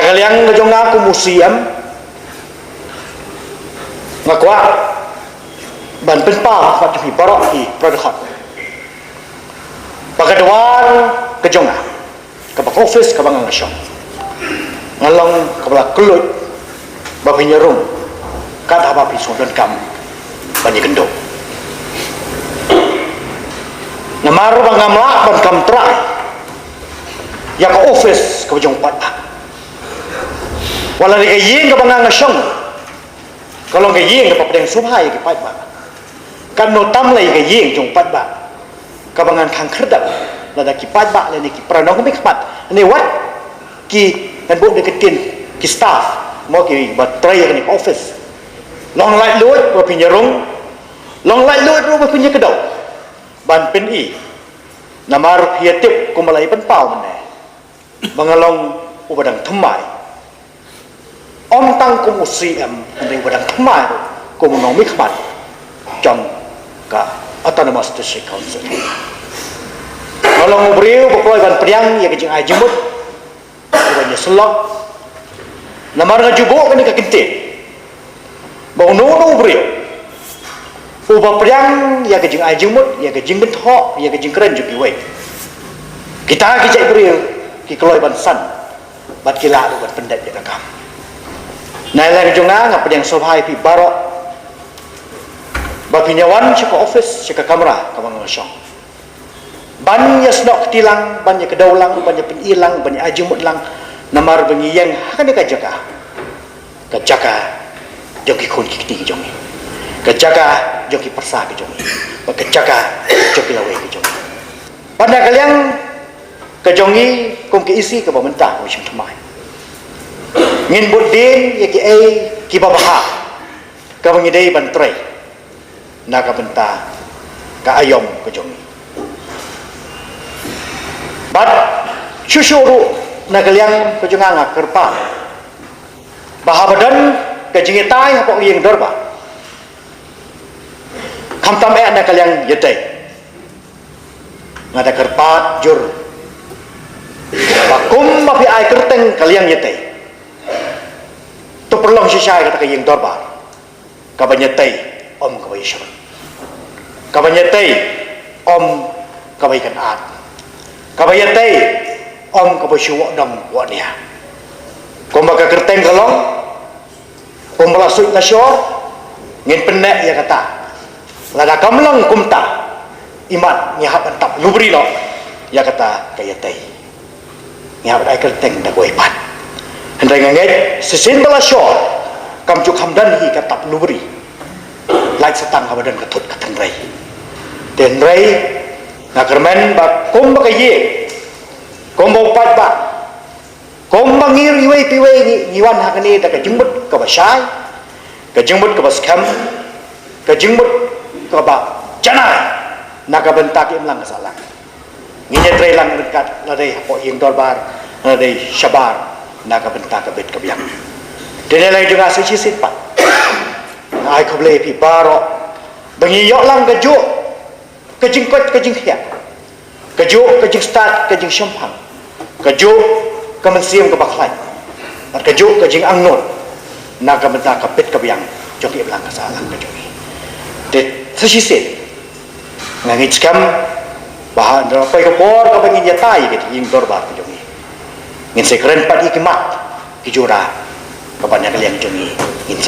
Nakaliang ngajong aku museum ngakwa ban penpa kat di barok di produk pagadawan kejong ke bak office ke bangang nasyong ngalong kabala kelut babi nyerung kata babi sundan kam banyak gendong namaru bangamla ban kam trai ya ke office ke bajong pat wala ni ying ke bangang nasyong kalau ke ying ke papdeng subhai ke pat ba kan no tam lai ke ying jong pat ba ke bangang khang kherdap lada ki pat ba le ni ki pranong ke pat ni wat ki dan buat deketin ki staff mau ki batrai ni office long lai lut ba pinyarung long lai lut ro ba pinya kedau ban pen i namar hiatip ko malai pen pau mane bangalong ubadang thmai om tang ko usiam ni ubadang thmai ko monong mi khmat jong ka autonomous district council ngalong ubriu pokoi ban priang ya kejing ai jemut ubanya selok namar ngajubuk ni ka kintit bau no ubriu ubah priang ya kejing ai jemut ya kejing benthok ya kejing keren juki we kita ki cai ubriu ki keloi ban san bat kila du ban pendat ya kakam nai la kejunga ngap yang sobhai pi barok ba pinyawan ci ko office ci ka kamera ka bang ngosong ban ya snok tilang ban ya kedaulang ban ya penilang ban ya ajumut lang namar bengi yang hakan ka jaga joki khun ki ti jongi ka jaga joki persa ki jongi ba ka jaga joki lawe ki jongi pada kalian ka jongi kum ki isi ka bamentah wisum thmai ngin budin ya ki ai ki babaha ka bangi dei ban trai na ka benta ka ayom ka jongi bat syusyuru na kalian ka jonga ngak kerpa bahabadan ka jingitai apa yang dorba kam tam na kalian yetai ngada kerpat jur bakum mapi ai kerteng kalian yetai to perlong sisai kata yang dorba ka banyetai om ka bayishur ka banyetai om ka bayikan at ka bayetai om ka basyuwa dong wa nia komba ka kerteng kalong komba suit na syur ngin penek ya kata lada kamlang kumta imat nyahap antap lubri lo ya kata kayatai nyahap ai kerteng da goipat hendai nganget sesin bala syur kamjuk hamdan hi katap lubri lai setang habadan ketut katengrai tenrai nakermen ba komba kaye komba upat ba komba ngiri we piwe ngiwan hakani da ka jembut ka basai ka jembut ka baskam ka jembut ka ba janai naga bentak imlang kasalang nginya trai lang dekat ladai hapo yang dorbar ladai syabar naga bentak ka bet ka biang dene lai juga sisi sipat ai khoble pi baro bangi yok lang ka juk ka jingkot ka jingkhia ka juk ka jing start ka jing syampang ka juk ka mensiam ka baklai ka juk ka jing angnot naga bentak ka bet ka biang joki imlang kasalang ka joki de sisi ngangit skam bahan rapai ke por ka bangin yatai gitu ing dorba ke jongi ngin sekren pat ikimat kijura kapan kalian jongi ngin